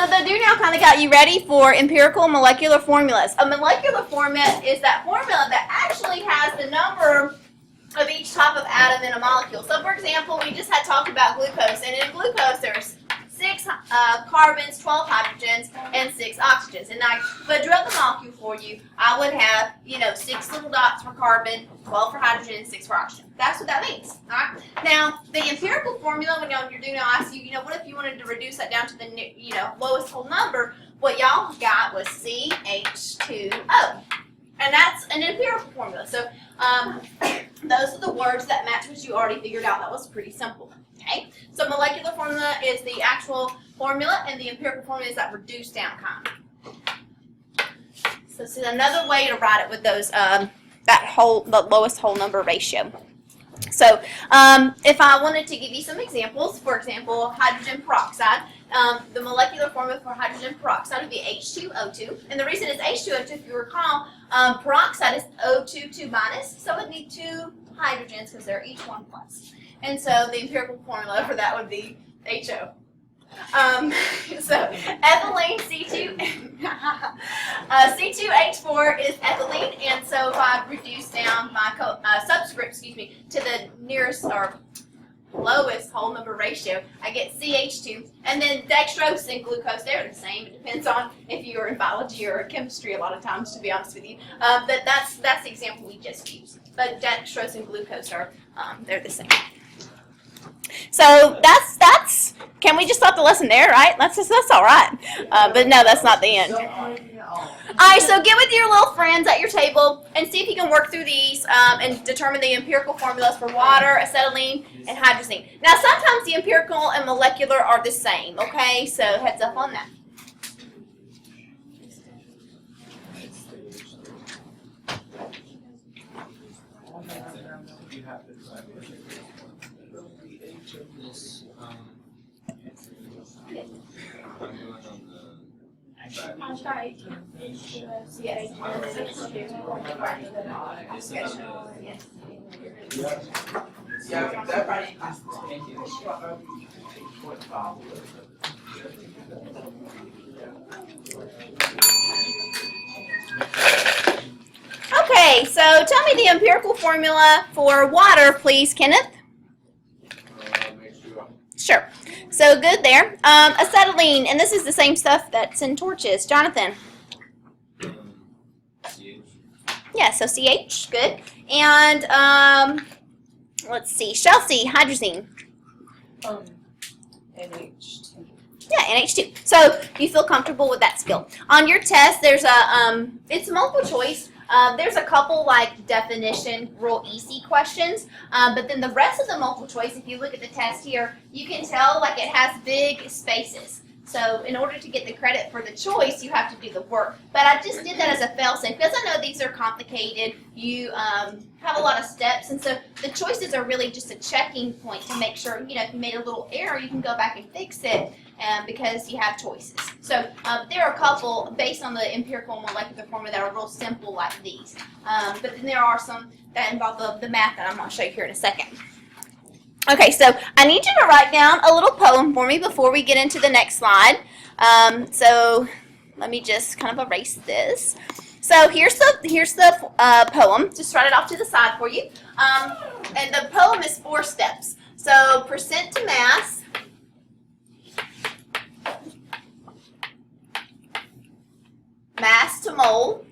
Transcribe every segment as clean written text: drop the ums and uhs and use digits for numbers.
So the do now kind of got you ready for empirical molecular formulas. A molecular formula is that formula that actually has the number of each type of atom in a molecule. So for example, we just had talked about glucose, and in glucose there's 6 carbons, 12 hydrogens, and 6 oxygens. And now, if I drew up the molecule for you, I would have, 6 little dots for carbon, 12 for hydrogen, and 6 for oxygen. That's what that means. All right. Now, the empirical formula, when you're doing, I'll ask you, what if you wanted to reduce that down to the, lowest whole number? What y'all got was CH2O. And that's an empirical formula. So, those are the words that match what you already figured out. That was pretty simple. Okay, so molecular formula is the actual formula, and the empirical formula is that reduced down kind. So this is another way to write it with those the lowest whole number ratio. So if I wanted to give you some examples, for example, hydrogen peroxide, the molecular formula for hydrogen peroxide would be H2O2, and the reason it's H2O2, if you recall, peroxide is O2 2 minus, so it would need 2 hydrogens because they're each 1 plus. And so the empirical formula for that would be HO. So ethylene C2H4 is ethylene, and so if I reduce down my subscript, to the nearest or lowest whole number ratio, I get CH2, and then dextrose and glucose, they're the same. It depends on if you're in biology or chemistry a lot of times, to be honest with you. But that's the example we just used. But dextrose and glucose are they're the same. So that's. Can we just stop the lesson there, right? That's all right. But no, that's not the end. All right, so get with your little friends at your table and see if you can work through these and determine the empirical formulas for water, acetylene, and hydrazine. Now, sometimes the empirical and molecular are the same, okay? So heads up on that. Okay, so tell me the empirical formula for water, please, Kenneth. Sure. So good there. Acetylene, and this is the same stuff that's in torches. Jonathan. Yeah, so CH, good. And let's see, Chelsea, hydrazine. NH2. Yeah, NH2. So you feel comfortable with that skill. On your test, there's it's multiple choice. There's a couple like definition, real easy questions, but then the rest of the multiple choice, if you look at the test here, you can tell like it has big spaces. So in order to get the credit for the choice, you have to do the work. But I just did that as a fail-safe because I know these are complicated. You have a lot of steps, and so the choices are really just a checking point to make sure, if you made a little error, you can go back and fix it because you have choices. So there are a couple based on the empirical and molecular formula that are real simple like these. But then there are some that involve the math that I'm going to show you here in a second. Okay, so I need you to write down a little poem for me before we get into the next slide. So let me just kind of erase this. So here's the poem. Just write it off to the side for you. And the poem is 4 steps. So percent to mass, mass to mole,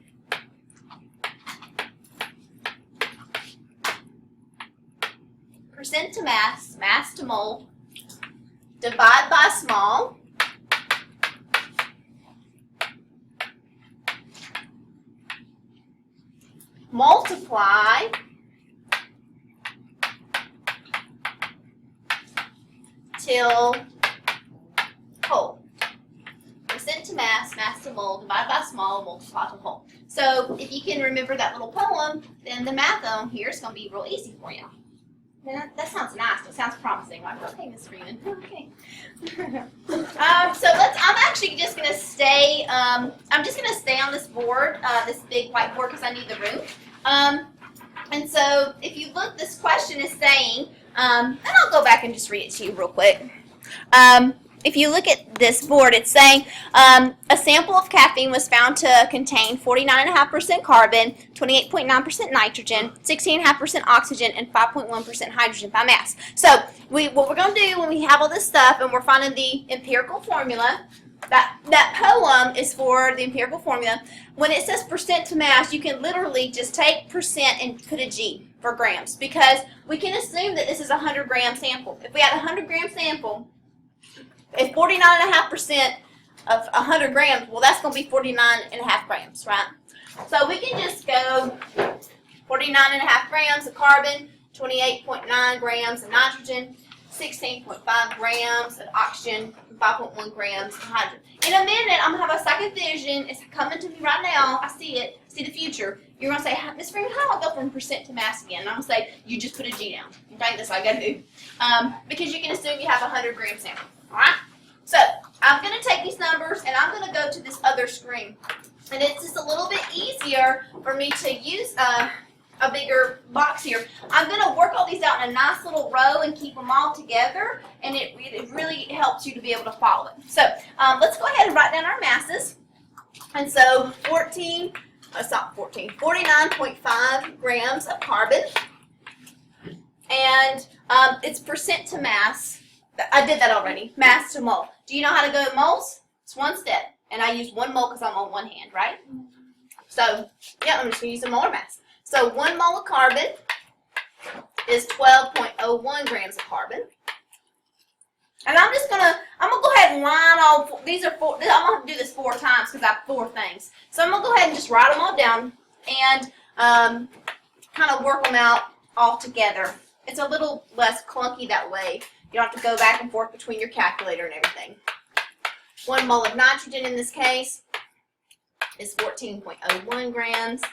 percent to mass, mass to mole, divide by small, multiply, till whole. Percent to mass, mass to mole, divide by small, multiply to whole. So if you can remember that little poem, then the math on here is going to be real easy for you. That sounds nice. It sounds promising. Like, okay, Miss Freeman. Okay. So I'm actually just gonna stay. I'm just gonna stay on this board, this big whiteboard, because I need the room. And so if you look, this question is saying, and I'll go back and just read it to you real quick. if you look at this board, it's saying a sample of caffeine was found to contain 49.5% carbon, 28.9% nitrogen, 16.5% oxygen, and 5.1% hydrogen by mass. So what we're going to do when we have all this stuff and we're finding the empirical formula, that poem is for the empirical formula. When it says percent to mass, you can literally just take percent and put a G for grams, because we can assume that this is a 100-gram sample. If we had a 100-gram sample, if 49.5% of 100 grams, well, that's going to be 49.5 grams, right? So we can just go 49.5 grams of carbon, 28.9 grams of nitrogen, 16.5 grams of oxygen, 5.1 grams of hydrogen. In a minute, I'm going to have a second vision. It's coming to me right now. I see it. See the future. You're going to say, Miss Freeman, how do I go from percent to mass again? And I'm going to say, you just put a G down. Okay, that's all I got to do. Because you can assume you have a 100-gram sample. All right? So I'm going to take these numbers, and I'm going to go to this other screen. And it's just a little bit easier for me to use a bigger box here. I'm going to work all these out in a nice little row and keep them all together, and it really helps you to be able to follow it. So let's go ahead and write down our masses. And so 49.5 grams of carbon, and it's percent to mass. I did that already, mass to mole. Do you know how to go to moles? It's one step, and I use 1 mole because I'm on one hand, right? So, yeah, I'm just going to use a molar mass. So 1 mole of carbon is 12.01 grams of carbon. And I'm gonna go ahead and line all, these are 4, I'm gonna have to do this 4 times because I have 4 things. So I'm gonna go ahead and just write them all down and kind of work them out all together. It's a little less clunky that way. You don't have to go back and forth between your calculator and everything. 1 mole of nitrogen in this case is 14.01 grams.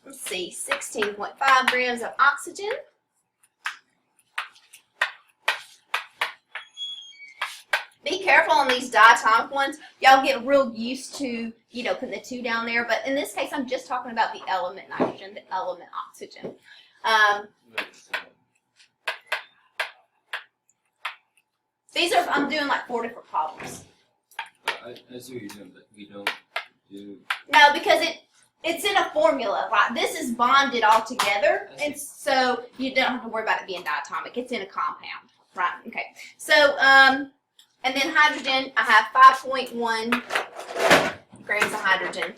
Let's see, 16.5 grams of oxygen. Be careful on these diatomic ones. Y'all get real used to, putting the 2 down there. But in this case, I'm just talking about the element nitrogen, the element oxygen. I'm doing like 4 different problems. I see what you're doing, but we don't do... No, because it's in a formula, right? This is bonded all together, and so you don't have to worry about it being diatomic. It's in a compound, right? Okay. So, and then hydrogen, I have 5.1 grams of hydrogen.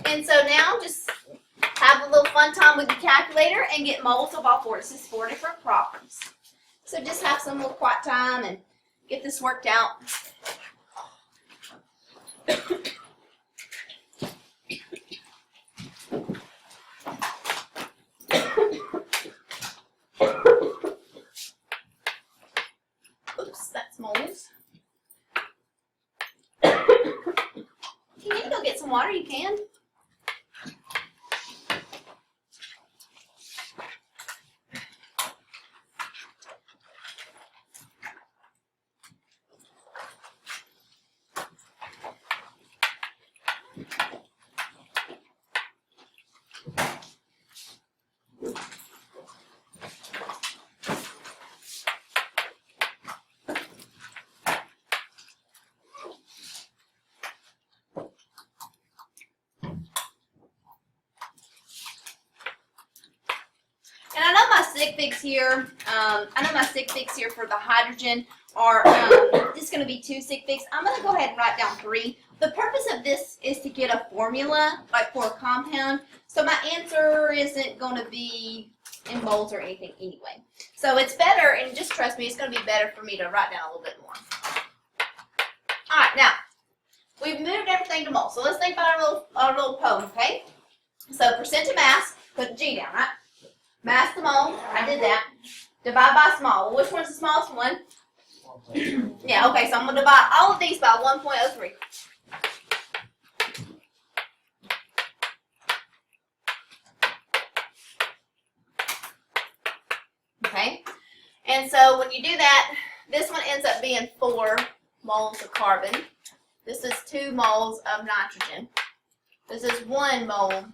And so now just have a little fun time with your calculator and get moles of all 4. This is 4 different problems. So just have some little quiet time and get this worked out. Oops, that's moles. If you need to go get some water, you can. And I know my sig figs here. For the hydrogen are just going to be 2 sig figs. I'm going to go ahead and write down 3. The purpose of this is to get a formula, like for a compound. So my answer isn't going to be in moles or anything anyway. So it's better, and just trust me, it's going to be better for me to write down a little bit more. All right, now we've moved everything to moles. So let's think about our little poem, okay? So percent to mass, put the G down, right? Mass to mole, I did that. Divide by small. Well, which one's the smallest one? Yeah, okay, so I'm going to divide all of these by 1.03. Okay, and so when you do that, this one ends up being 4 moles of carbon. This is 2 moles of nitrogen. This is 1 mole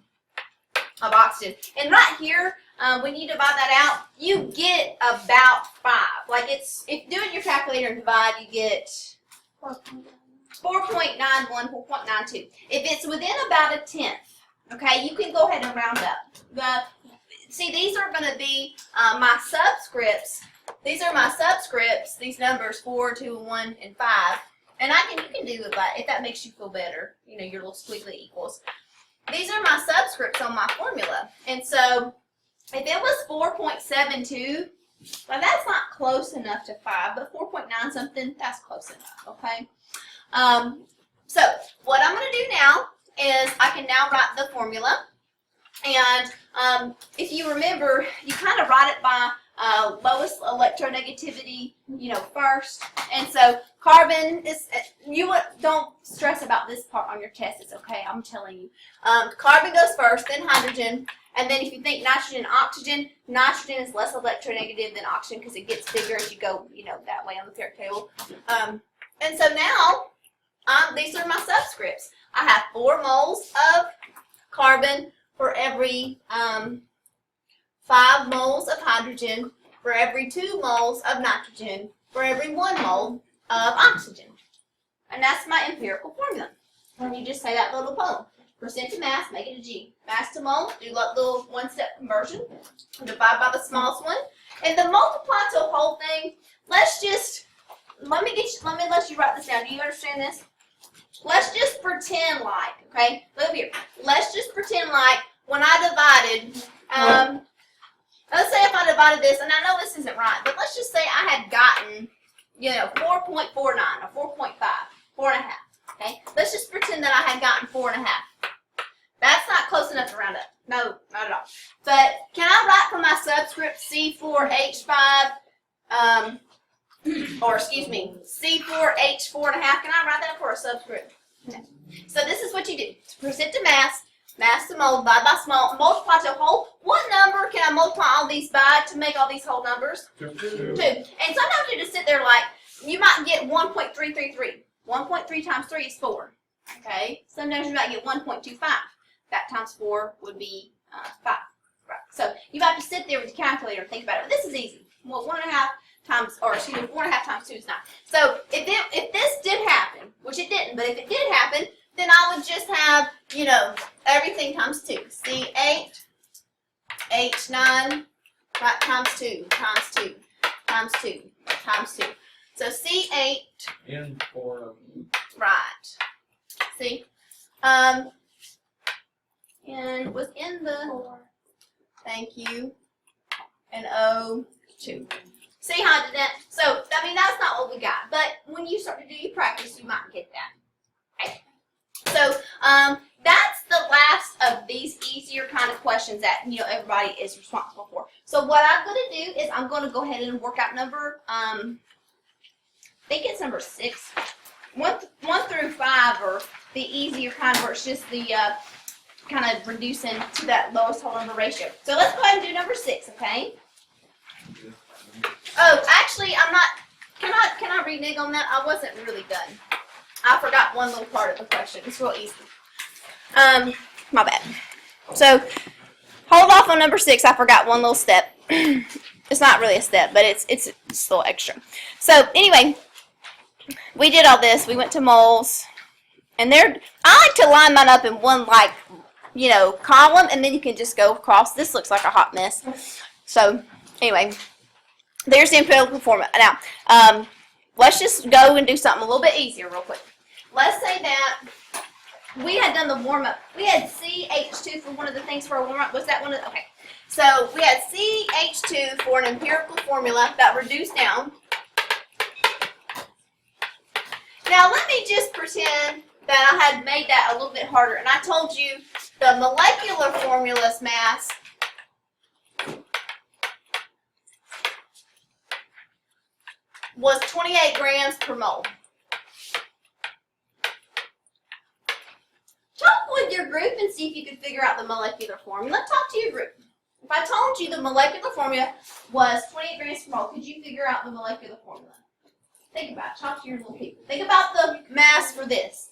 of oxygen. And right here, when you divide that out, you get about 5. Like it's, if doing your calculator and divide, you get 4.91, 4.92. If it's within about a tenth, okay, you can go ahead and round up. See, these are going to be my subscripts. These are my subscripts, these numbers, 4, 2, 1, and 5. And you can do it if that makes you feel better, you know, your little squiggly equals. These are my subscripts on my formula. And so, if it was 4.72, well, that's not close enough to 5, but 4.9 something, that's close enough, okay? So, what I'm going to do now is I can now write the formula. And if you remember, you kind of write it by lowest electronegativity, you know, first. And so carbon is, don't stress about this part on your test. It's okay, I'm telling you. Carbon goes first, then hydrogen. And then if you think nitrogen, oxygen, nitrogen is less electronegative than oxygen because it gets bigger as you go, you know, that way on the periodic table. And so now, these are my subscripts. I have 4 moles of carbon for every 5 moles of hydrogen, for every 2 moles of nitrogen, for every 1 mole of oxygen. And that's my empirical formula. And you just say that little poem. Percent to mass, make it a G. Mass to mole, do like little one-step conversion. Divide by the smallest one. And the multiply to a whole thing, let me let you write this down. Do you understand this? Let's just pretend like, okay? Look here. Let's just pretend like when I divided, let's say if I divided this, and I know this isn't right, but let's just say I had gotten, you know, 4.49 or 4.5, 4.5, okay? Let's just pretend that I had gotten 4.5. That's not close enough to round up. No, not at all. But can I write for my subscript C4H5, or excuse me, C4H4.5? Can I write that for a subscript? Okay. So this is what you do. Percent to mass, mass to mole, divide by small, multiply to whole. What number can I multiply all these by to make all these whole numbers? 2. And sometimes you just sit there like, you might get 1.333. 1.3 times 3 is 4. Okay? Sometimes you might get 1.25. That times 4 would be 5. Right. So you have to sit there with your calculator and think about it. But this is easy. Well, 1.5 times, or excuse me, 4.5 times 2 is 9. So if this did happen, which it didn't, but if it did happen, then I would just have, you know, everything times 2. C8, H9, right, times 2, times 2, times 2, times 2. So C8. In 4 of them. Right. See? And within the, thank you, and O2. See how I did that? So, I mean, that's not what we got. But when you start to do your practice, you might get that. Okay. So, that's the last of these easier kind of questions that, you know, everybody is responsible for. So, what I'm going to do is I'm going to go ahead and work out number, I think it's number 6. 1 through 5 are the easier kind where it's just the kind of reducing to that lowest whole number ratio. So let's go ahead and do number 6, okay? Oh, actually, I'm not. Can I renege on that? I wasn't really done. I forgot one little part of the question. It's real easy. My bad. So hold off on number 6. I forgot one little step. It's not really a step, but it's a little extra. So anyway. We did all this. We went to moles, and I like to line mine up in one, like, you know, column, and then you can just go across. This looks like a hot mess. So anyway, there's the empirical formula. Now, let's just go and do something a little bit easier real quick. Let's say that we had done the warm-up. We had CH2 for one of the things for a warm-up. Was that one of the, okay. So we had CH2 for an empirical formula that reduced down. Now, let me just pretend that I had made that a little bit harder, and I told you the molecular formula's mass was 28 grams per mole. Talk with your group and see if you can figure out the molecular formula. Talk to your group. If I told you the molecular formula was 28 grams per mole, could you figure out the molecular formula? Think about it. Talk to your little people. Think about the mass for this.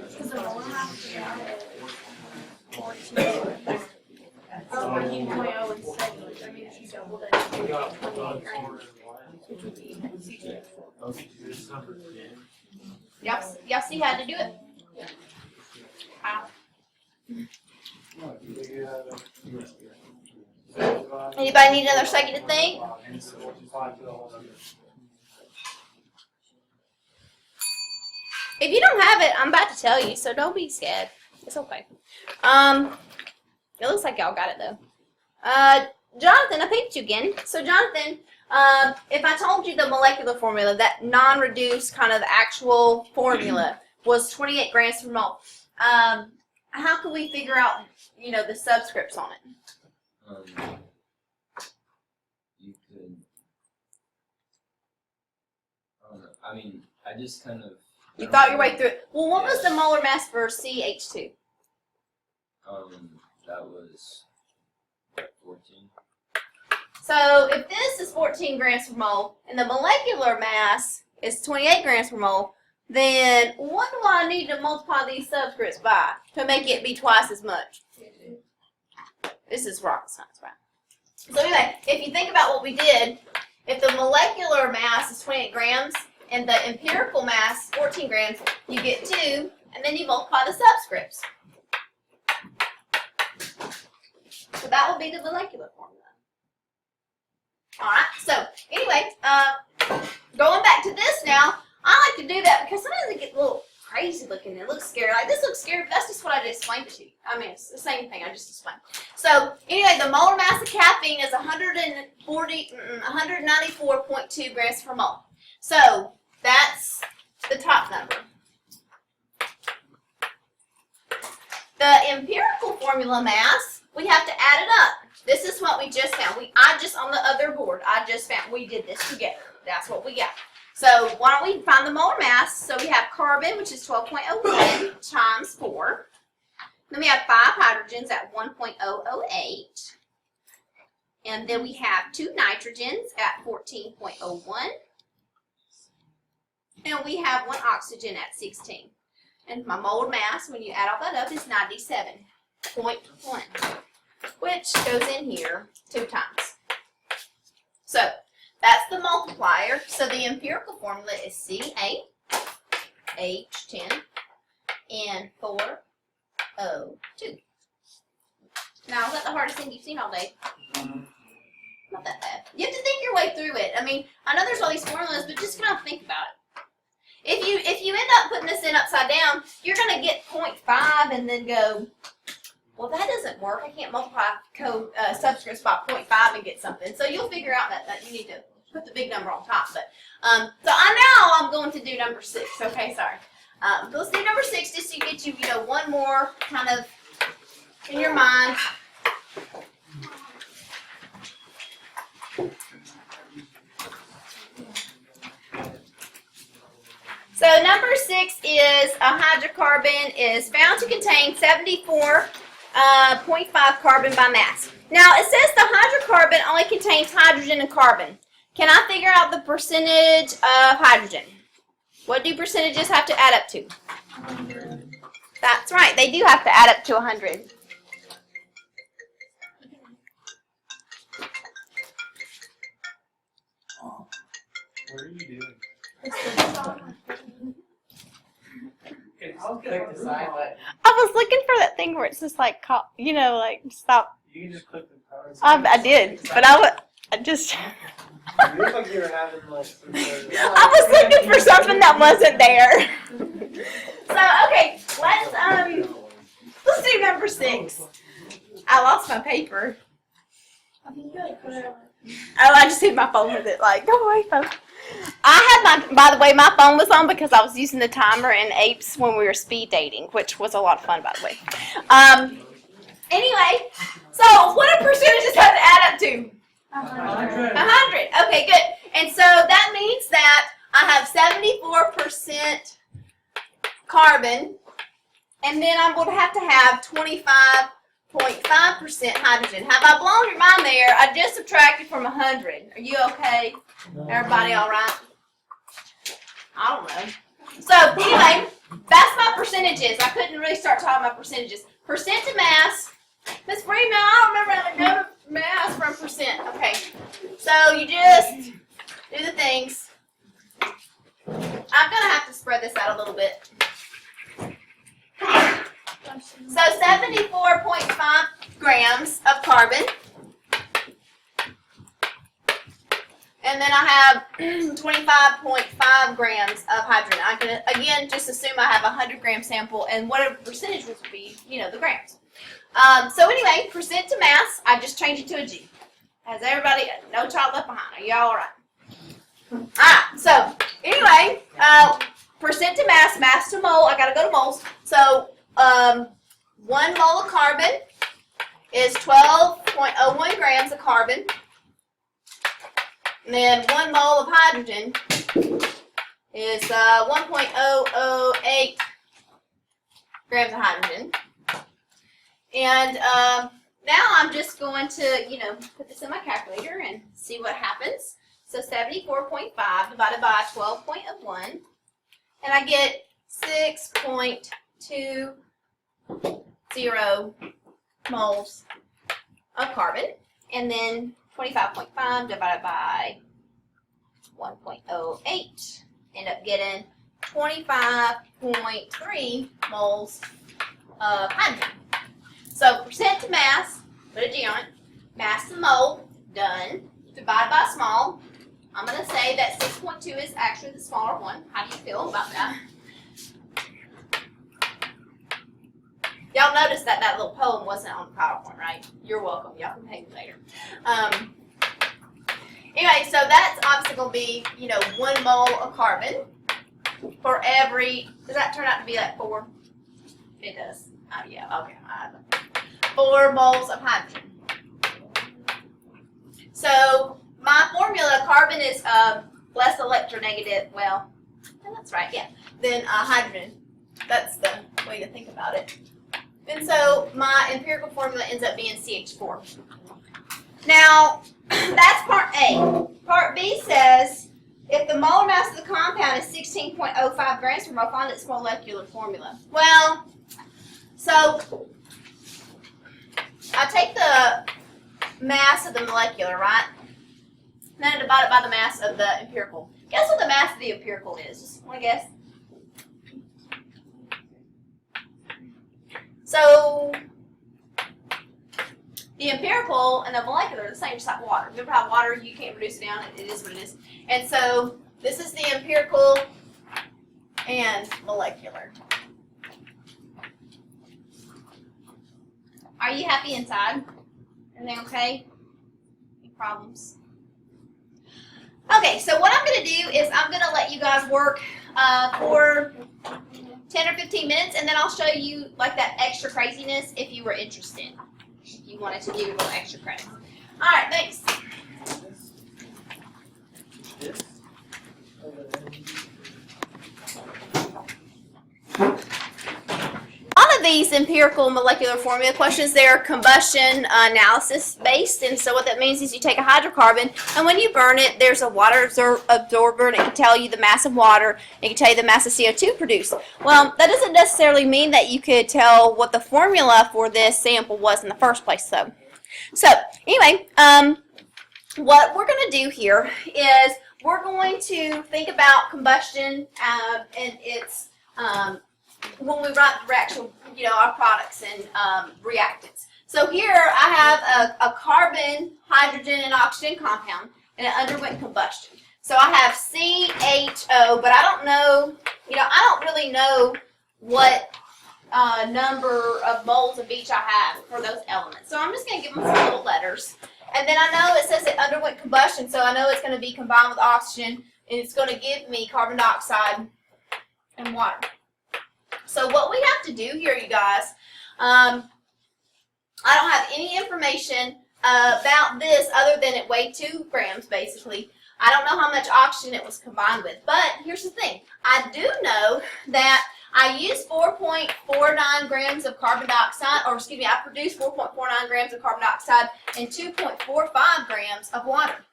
Because the molar mass is 14. Oh, 14.0 and 7. That means you doubled it. Which would be y'all see how to do it? Wow. Anybody need another second to think? If you don't have it, I'm about to tell you, so don't be scared. It's okay. It looks like y'all got it though. Jonathan, I picked you again. So Jonathan, if I told you the molecular formula, that non-reduced kind of actual formula was 28 grams per mole, how could we figure out, the subscripts on it? You could. I don't know. I mean, I just kind of. You thought your way through it. Well, what was the molar mass for CH2? That was 14. So if this is 14 grams per mole and the molecular mass is 28 grams per mole, then what do I need to multiply these subscripts by to make it be twice as much? This is rocket science, right? So anyway, if you think about what we did, if the molecular mass is 28 grams and the empirical mass 14 grams, you get 2, and then you multiply the subscripts. So that would be the molecular formula. Alright, so anyway, going back to this now, I like to do that because sometimes it gets a little crazy looking. It looks scary. Like this looks scary, but that's just what I just explained to you. I mean, it's the same thing I just explained. So anyway, the molar mass of caffeine is 194.2 grams per mole. So that's the top number. The empirical formula mass, we have to add it up. This is what we just found. I just on the other board, I just found we did this together. That's what we got. So why don't we find the molar mass? So we have carbon, which is 12.01 times 4. Then we have 5 hydrogens at 1.008. And then we have 2 nitrogens at 14.01. And we have 1 oxygen at 16. And my molar mass, when you add all that up, is 97.1, which goes in here 2 times. So that's the multiplier. So the empirical formula is C8H10 N4O2. Now, is that the hardest thing you've seen all day? Not that bad. You have to think your way through it. I mean, I know there's all these formulas, but just kind of think about it. If you end up putting this in upside down, you're going to get 0.5 and then go, well, that doesn't work. I can't multiply subscripts by 0.5 and get something. So you'll figure out that you need to put the big number on top. But so I'm going to do number 6. Okay, sorry. Let's do number 6 just to get you, one more kind of in your mind. So number 6 is a hydrocarbon is found to contain 74.5 carbon by mass. Now it says the hydrocarbon only contains hydrogen and carbon. Can I figure out the percentage of hydrogen? What do percentages have to add up to? 100. That's right, they do have to add up to 100. What are you doing? I was looking for that thing where it's just like, stop. You can just click the power. I did, but I just. You look like you were having like some sort of. I was looking for something that wasn't there. So okay, let's do number 6. I lost my paper. Oh, I just hit my phone with it. Like, go away, phone. I had by the way, my phone was on because I was using the timer in Apes when we were speed dating, which was a lot of fun, by the way. Anyway, so what do percentages have to add up to? 100. Okay, good. And so that means that I have 74% carbon, and then I'm going to have 25.5% hydrogen. Have I blown your mind there? I just subtracted from 100. Are you okay? Everybody all right? I don't know. So anyway, that's my percentages. I couldn't really start talking about percentages. Percent to mass. Miss Freeman, I don't remember how to go to mass from percent. Okay. So you just do the things. I'm gonna have to spread this out a little bit. So 74.5 grams of carbon. And then I have 25.5 grams of hydrogen. I can, again, just assume I have a 100-gram sample, and whatever percentage would be, the grams. So anyway, percent to mass, I just changed it to a G. Has everybody, no child left behind. Are y'all all right? Alright, so anyway, percent to mass, mass to mole, I gotta go to moles. So 1 mole of carbon is 12.01 grams of carbon. And then 1 mole of hydrogen is 1.008 grams of hydrogen. And now I'm just going to, put this in my calculator and see what happens. So 74.5 divided by 12.01, and I get 6.20 moles of carbon, and then 25.5 divided by 1.08, end up getting 25.3 moles of hydrogen. So percent to mass, put a G on it, mass to mole, done, divide by small. I'm going to say that 6.2 is actually the smaller one. How do you feel about that? Y'all noticed that that little poem wasn't on the PowerPoint, right? You're welcome. Y'all can pay me later. Anyway, so that's obviously going to be, 1 mole of carbon for every, does that turn out to be like 4? It does. Oh, yeah, okay. 4 moles of hydrogen. So my formula, carbon is less electronegative, well, that's right, yeah, than hydrogen. That's the way to think about it. And so my empirical formula ends up being CH4. Now, that's part A. Part B says, if the molar mass of the compound is 16.05 grams per mole, find its molecular formula. Well, so I take the mass of the molecular, right? And then I divide it by the mass of the empirical. Guess what the mass of the empirical is? Just want to guess? So the empirical and the molecular are the same, just like water. Remember how water, you can't reduce it down, it is what it is. And so this is the empirical and molecular. Are you happy inside? Everything okay? Any problems? Okay, so what I'm going to do is I'm going to let you guys work for 10 or 15 minutes, and then I'll show you like that extra craziness if you were interested. If you wanted to do a little extra credit. All right, thanks. All of these empirical molecular formula questions, they're combustion analysis based, and so what that means is you take a hydrocarbon, and when you burn it, there's a water absorber, and it can tell you the mass of water, it can tell you the mass of CO2 produced. Well, that doesn't necessarily mean that you could tell what the formula for this sample was in the first place, though. So, anyway, what we're going to do here is we're going to think about combustion and its when we write the reaction, our products and reactants. So here I have a carbon, hydrogen, and oxygen compound, and it underwent combustion. So I have CHO, but I don't know, I don't really know what number of moles of each I have for those elements. So I'm just going to give them some little letters. And then I know it says it underwent combustion, so I know it's going to be combined with oxygen, and it's going to give me carbon dioxide and water. So what we have to do here, you guys, I don't have any information about this other than it weighed 2 grams, basically. I don't know how much oxygen it was combined with, but here's the thing. I do know that I used 4.49 grams of carbon dioxide, or excuse me, I produced 4.49 grams of carbon dioxide and 2.45 grams of water.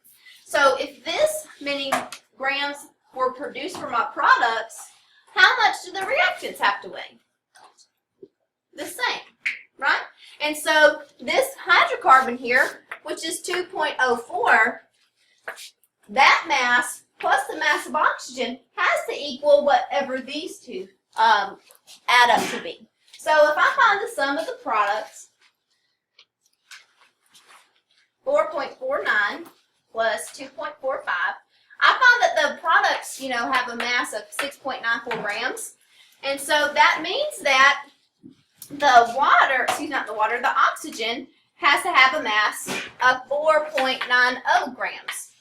So if this many grams were produced for my products, how much do the reactants have to weigh? The same, right? And so this hydrocarbon here, which is 2.04, that mass plus the mass of oxygen has to equal whatever these two add up to be. So if I find the sum of the products, 4.49 plus 2.45, I found that the products, have a mass of 6.94 grams. And so that means that the oxygen has to have a mass of 4.90 grams.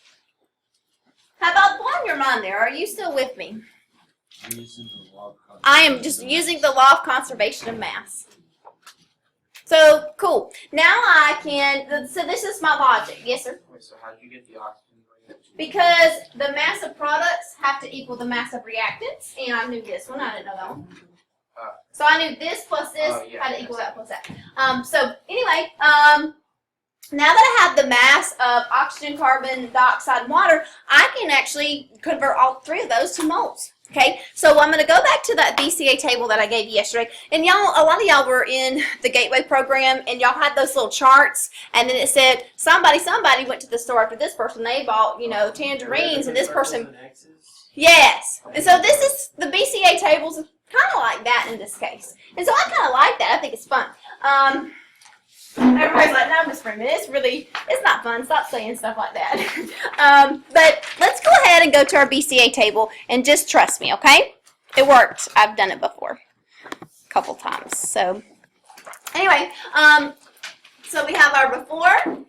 How about blowing your mind there? Are you still with me? I'm using the law of I am just using the law of conservation of mass. So, cool. Now I can, so this is my logic. Yes, sir? Wait, so how'd you get the oxygen? Because the mass of products have to equal the mass of reactants, and I knew this one. I didn't know that one. So I knew this plus this had to equal that plus that. So anyway, now that I have the mass of oxygen, carbon dioxide, and water, I can actually convert all three of those to moles. Okay, so I'm going to go back to that BCA table that I gave you yesterday. And y'all, a lot of y'all were in the Gateway program, and y'all had those little charts, and then it said somebody went to the store after this person. They bought, tangerines, and this person. Yes. And so this is the BCA tables, kind of like that in this case. And so I kind of like that. I think it's fun. Everybody's like, no, Miss Freeman, it's not fun. Stop saying stuff like that. But let's go ahead and go to our BCA table and just trust me, okay? It worked. I've done it before a couple times. So anyway, so we have our before,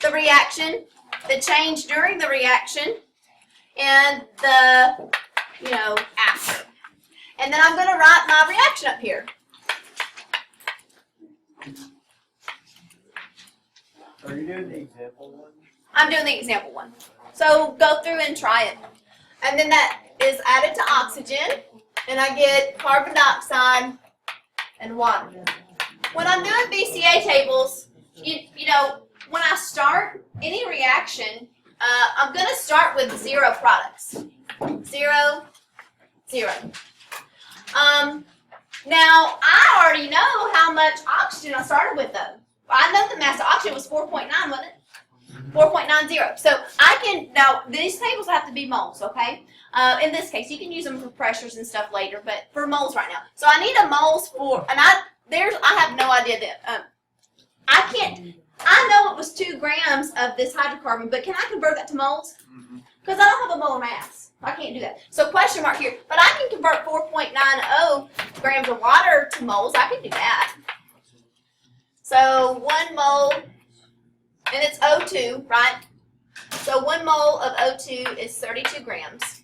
the reaction, the change during the reaction, and the, after. And then I'm going to write my reaction up here. Are you doing the example one? I'm doing the example one. So go through and try it. And then that is added to oxygen, and I get carbon dioxide and water. When I'm doing BCA tables, when I start any reaction, I'm going to start with 0 products. 0, 0. Now, I already know how much oxygen I started with, though. I know the mass of oxygen was 4.9, wasn't it? 4.90. So I can, now these tables have to be moles, okay? In this case, you can use them for pressures and stuff later, but for moles right now. So I need a moles for, and I have no idea that, I know it was 2 grams of this hydrocarbon, but can I convert that to moles? Because I don't have a molar mass. I can't do that. So question mark here, but I can convert 4.90 grams of water to moles. I can do that. So 1 mole, and it's O2, right? So 1 mole of O2 is 32 grams.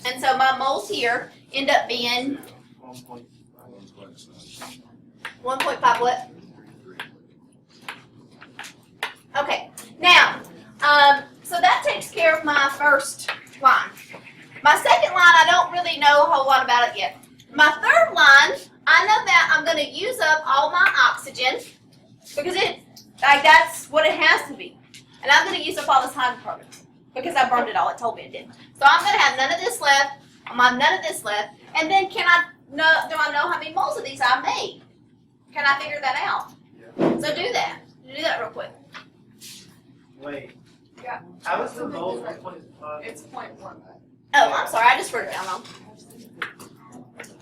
And so my moles here end up being 1.5 what? Okay, now, so that takes care of my first line. My second line, I don't really know a whole lot about it yet. My third line, I know that I'm going to use up all my oxygen because that's what it has to be. And I'm going to use up all this hydrocarbon because I burned it all. It told me it did. So I'm going to have none of this left. I'm going to have none of this left. And then do I know how many moles of these I made? Can I figure that out? Yeah. So do that. Do that real quick. Wait. Yeah. How was the moles 1.5? It's 0.1. Oh, I'm sorry. I just wrote it down wrong.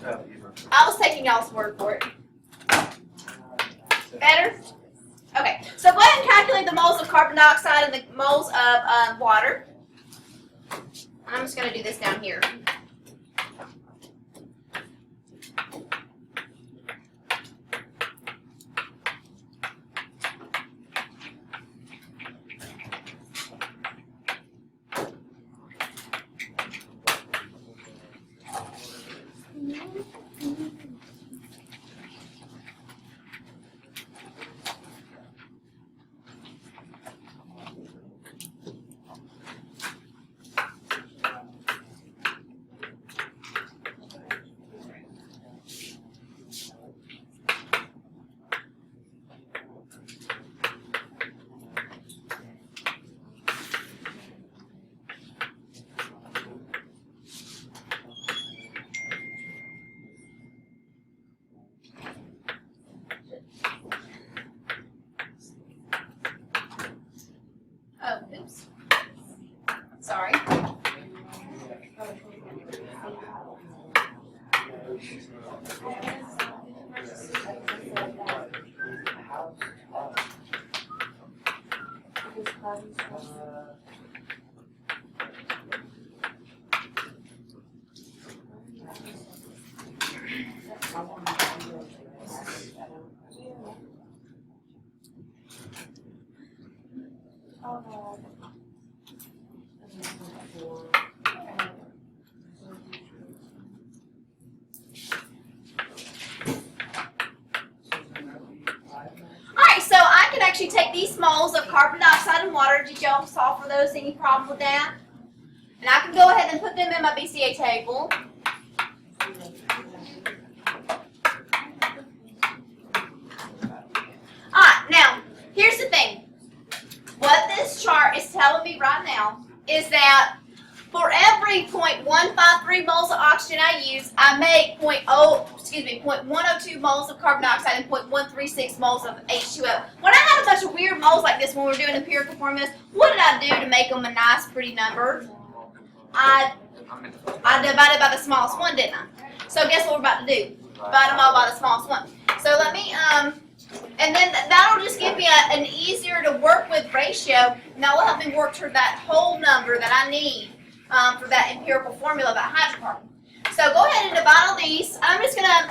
No, you were. I was taking y'all's word for it. Better? Okay, so go ahead and calculate the moles of carbon dioxide and the moles of water. I'm just going to do this down here. sorry. Alright, so I can actually take these moles of carbon dioxide and water. Did y'all solve for those? Any problem with that? And I can go ahead and put them in my BCA table. Alright, now, here's the thing. What this chart is telling me right now is that for every 0.153 moles of oxygen I use, I make 0.102 moles of carbon dioxide and 0.136 moles of H2O. When I had a bunch of weird moles like this when we were doing empirical formulas, what did I do to make them a nice, pretty number? I divided by the smallest one, didn't I? So guess what we're about to do? Divide them all by the smallest one. So let me, and then that'll just give me an easier to work with ratio, and that will help me work toward that whole number that I need for that empirical formula about hydrocarbon. So go ahead and divide all these. I'm just gonna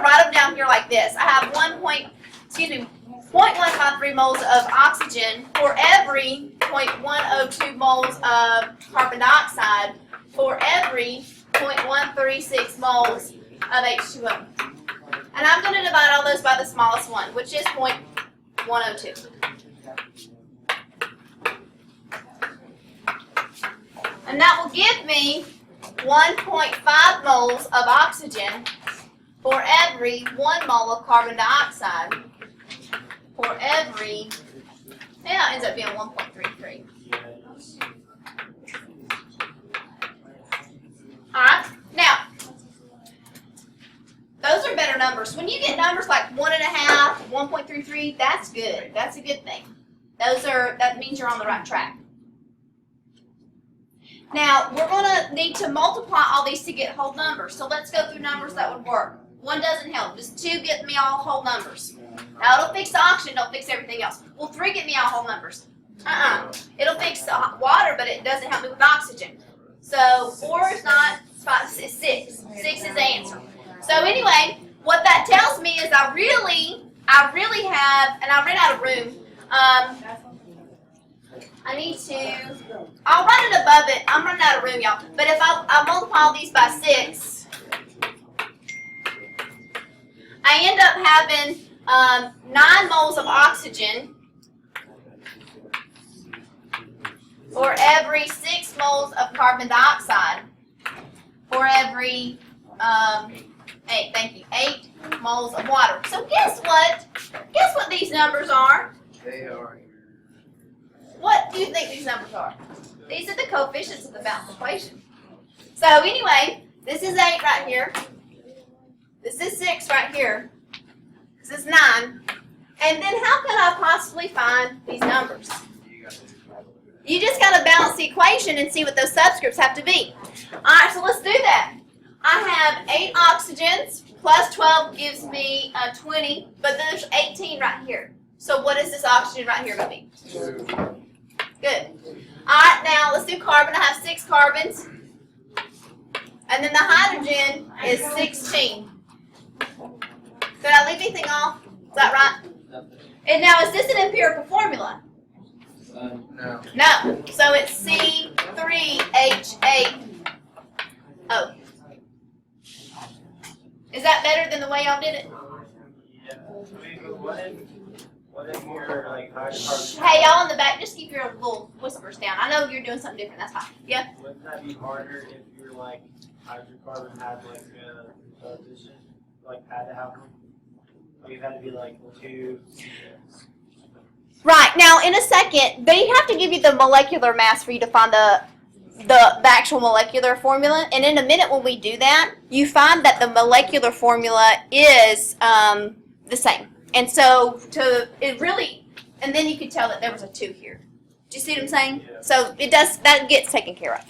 write them down here like this. I have 0.153 moles of oxygen for every 0.102 moles of carbon dioxide for every 0.136 moles of H2O. And I'm going to divide all those by the smallest one, which is 0.102. And that will give me 1.5 moles of oxygen for every 1 mole of carbon dioxide for every, yeah, it ends up being 1.33. Alright, now, those are better numbers. When you get numbers like 1.5, 1.33, that's good. That's a good thing. That means you're on the right track. Now, we're going to need to multiply all these to get whole numbers. So let's go through numbers that would work. 1 doesn't help. Just 2 get me all whole numbers. Now, it'll fix the oxygen, it'll fix everything else. Well, 3 get me all whole numbers. It'll fix the water, but it doesn't help me with oxygen. So 4 is not, it's 6. 6 is the answer. So anyway, what that tells me is I really have, and I ran out of room. I need to, I'll write it above it. I'm running out of room, y'all. But if I multiply all these by 6, I end up having 9 moles of oxygen for every 6 moles of carbon dioxide for every 8 moles of water. So guess what? Guess what these numbers are? They are. What do you think these numbers are? These are the coefficients of the balanced equation. So anyway, this is 8 right here. This is 6 right here. This is 9. And then how can I possibly find these numbers? You just got to balance the equation and see what those subscripts have to be. All right, so let's do that. I have 8 oxygens plus 12 gives me 20, but there's 18 right here. So what is this oxygen right here going to be? 2. Good. All right, now let's do carbon. I have 6 carbons. And then the hydrogen is 16. Did I leave anything off? Is that right? And now, is this an empirical formula? No. No. So it's C3H8O. Is that better than the way y'all did it? Yeah. What if you're like hydrocarbon? Hey, y'all in the back, just keep your little whispers down. I know you're doing something different. That's fine. Yeah? Wouldn't that be harder if you're like hydrocarbon had like a coefficient, like had to have one? Like you had to be like 2. Right. Now, in a second, they have to give you the molecular mass for you to find the actual molecular formula. And in a minute when we do that, you find that the molecular formula is the same. And so and then you could tell that there was a 2 here. Do you see what I'm saying? Yeah. So that gets taken care of.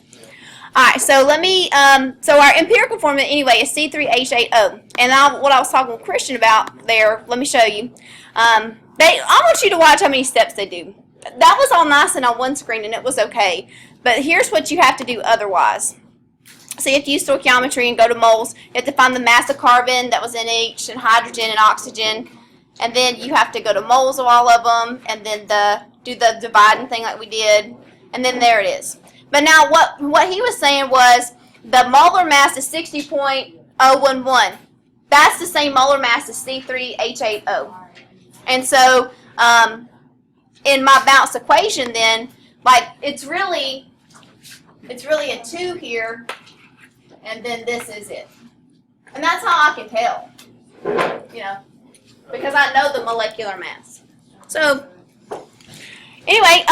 All right, so let me, so our empirical formula anyway is C3H8O. And what I was talking with Christian about there, let me show you. I want you to watch how many steps they do. That was all nice and on one screen and it was okay. But here's what you have to do otherwise. So you have to use stoichiometry and go to moles. You have to find the mass of carbon that was in each, and hydrogen and oxygen. And then you have to go to moles of all of them, and then do the dividing thing like we did. And then there it is. But now what he was saying was the molar mass is 60.011. That's the same molar mass as C3H8O. And so in my balanced equation then, like it's really a 2 here, and then this is it. And that's how I can tell, because I know the molecular mass. So anyway,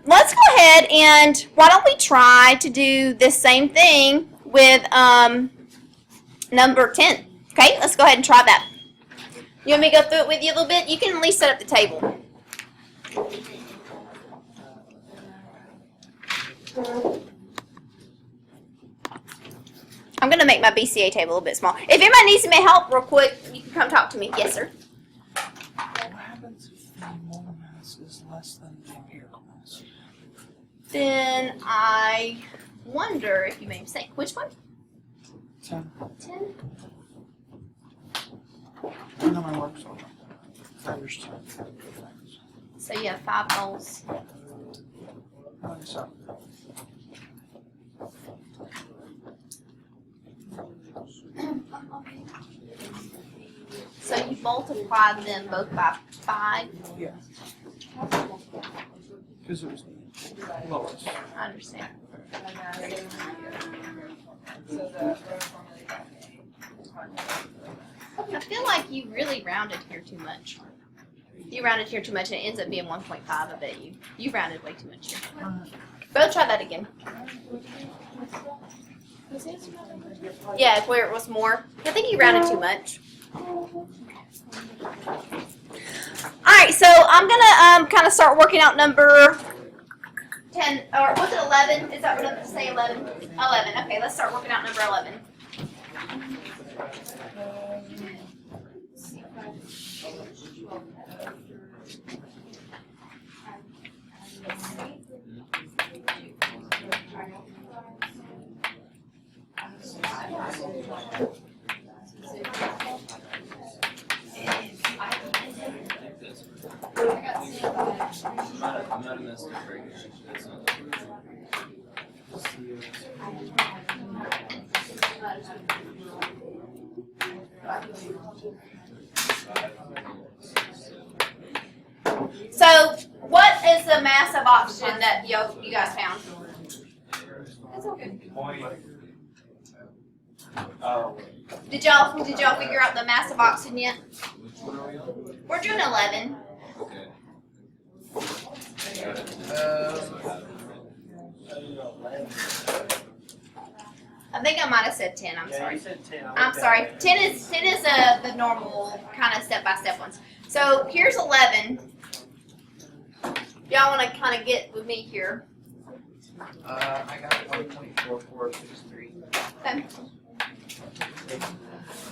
let's go ahead and why don't we try to do this same thing with number 10. Okay, let's go ahead and try that. You want me to go through it with you a little bit? You can at least set up the table. I'm going to make my BCA table a little bit small. If anybody needs some help real quick, you can come talk to me. Yes, sir. What happens if the molar mass is less than the empirical mass? Then I wonder if you made a mistake. Which one? 10. 10. I know my work's over. There's 10. So you have 5 moles. So, So you multiply them both by 5. yeah. Because it was lowest. I understand. I feel like you really rounded here too much. You rounded here too much and it ends up being 1.5, I bet you. You rounded way too much here. Both try that again. Yeah, where it was more. I think you rounded too much. Alright, so I'm going to kind of start working out number 10, or was it 11? Is that what I'm going to say, 11? 11, okay, let's start working out number 11. I'm not a master breaker. That's not So, what is the mass of oxygen that you guys found? That's okay. Did y'all figure out the mass of oxygen yet? Which one are we on? We're doing 11. Okay. I think I might have said 10. I'm Yeah, sorry. you said 10. I'm sorry. 10 is the normal kind of step-by-step ones. So here's 11. Y'all want to kind of get with me here. I got 1.4463. Okay.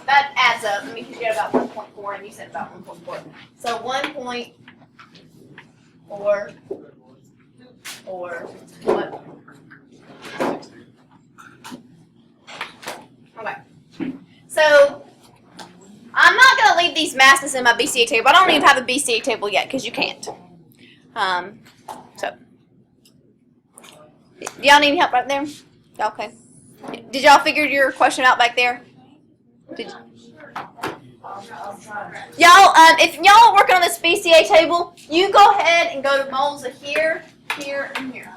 That adds up. Let me get about 1.4, and you said about 1.4. So 1.4 or what? Okay. So I'm not going to leave these masses in my BCA table. I don't even have a BCA table yet because you can't. So y'all need help right there? Okay. Did y'all figure your question out back there? Did y'all, if y'all are working on this BCA table, you go ahead and go to moles of here, here, and here.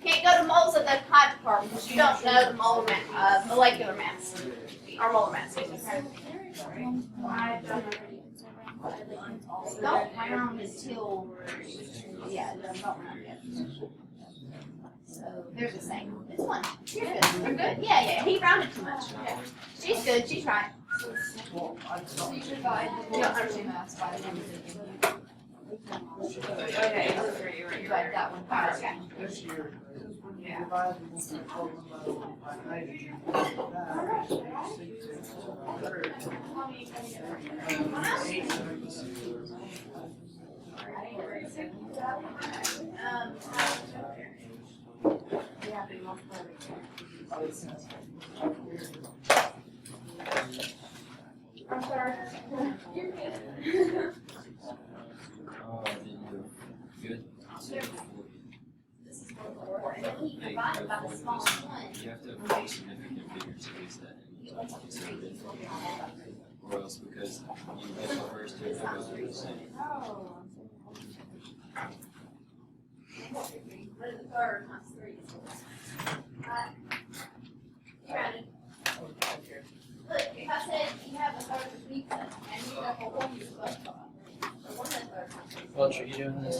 Can't go to moles of the hydrocarbon because you don't know the molecular mass. Or molar mass. Don't round until, yeah, don't round yet. So they're the same. This one, you're good. You're good? Yeah, he rounded too much. Okay. She's good, she's right. You don't understand. Okay. Write that one down. Okay. This year, when you divide the 1.12 by nitrogen, that C2 third. I'm sorry. You're good. Oh, I didn't do good. This is 4, and then he divided by the smallest one. You have to have four significant figures to use that in consider it. Or else because you get the first two numbers are the same. What is the third? Not 3. Right. You ready? Look, if I said you have a third of pizza and you have a whole piece of one of the third times. What are you doing this?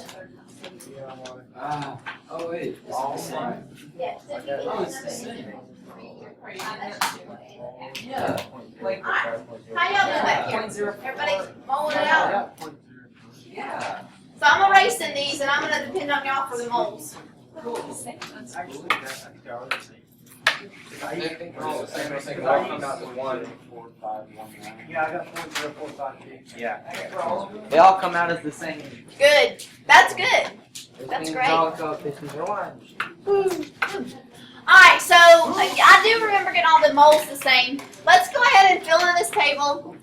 Yeah, I'm on it. Ah, oh wait, it's the same. Yeah, so if you get Oh, it's another the same. Yeah. Like, How y'all doing back here? Everybody mulling it out? yeah. So I'm erasing these and I'm gonna depend on y'all for the moles. Actually, that's already the same. I think we're all the same, I think it all come out to 1, 4, 5, 1, 9. Yeah, I got 0.0456. Yeah. They all come out as the same. Good. That's good. Which That's means great. all coefficients are 1. Alright, so I do remember getting all the moles the same. Let's go ahead and fill in this table.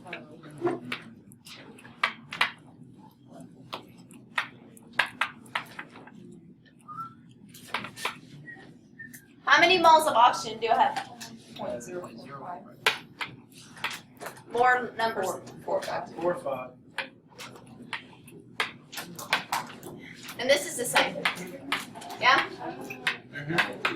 How many moles of oxygen do I have? 0.045. More numbers. 4 or 5. And this is the same. Yeah?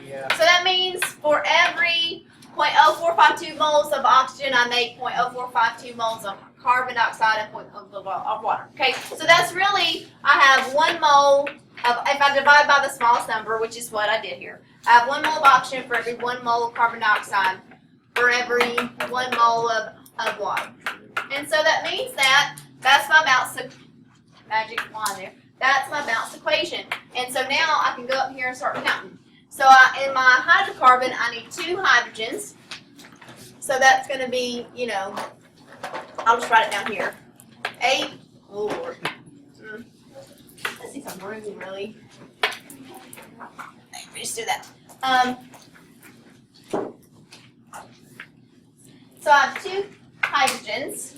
Yeah. So that means for every 0.0452 moles of oxygen, I make 0.0452 moles of carbon dioxide and of water. Okay, so that's really, I have 1 mole of, if I divide by the smallest number, which is what I did here, I have 1 mole of oxygen for every 1 mole of carbon dioxide for every 1 mole of water. And so that means that's my balanced magic line there. That's my balanced equation. And so now I can go up here and start counting. So in my hydrocarbon, I need 2 hydrogens. So that's going to be, you know, I'll just write it down here. 8, oh Lord. Let's see if I'm room really. Just do that. So I have 2 hydrogens.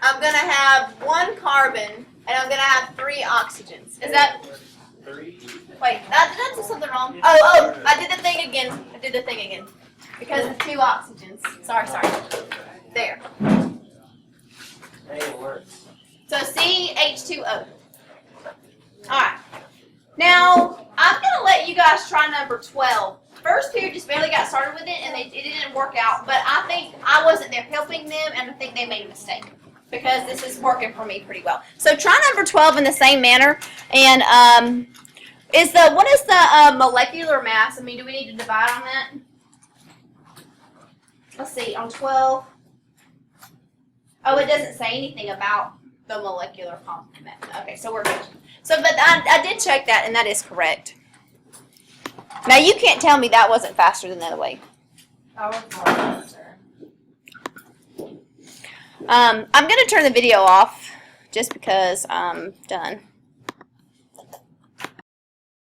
I'm going to have 1 carbon, and I'm going to have 3 oxygens. Is that? 3. Wait, did I do something wrong? Oh, I did the thing again. Because of 2 oxygens. Sorry. There. Hey, it works. So CH2O. Alright. Now, I'm going to let you guys try number 12. First period just barely got started with it, and it didn't work out. But I think I wasn't there helping them, and I think they made a mistake. Because this is working for me pretty well. So try number 12 in the same manner. And what is the molecular mass? I mean, do we need to divide on that? Let's see, on 12. Oh, it doesn't say anything about the molecular complement. Okay, so we're good. So, but I did check that, and that is correct. Now, you can't tell me that wasn't faster than the other way. I'm going to turn the video off just because I'm done.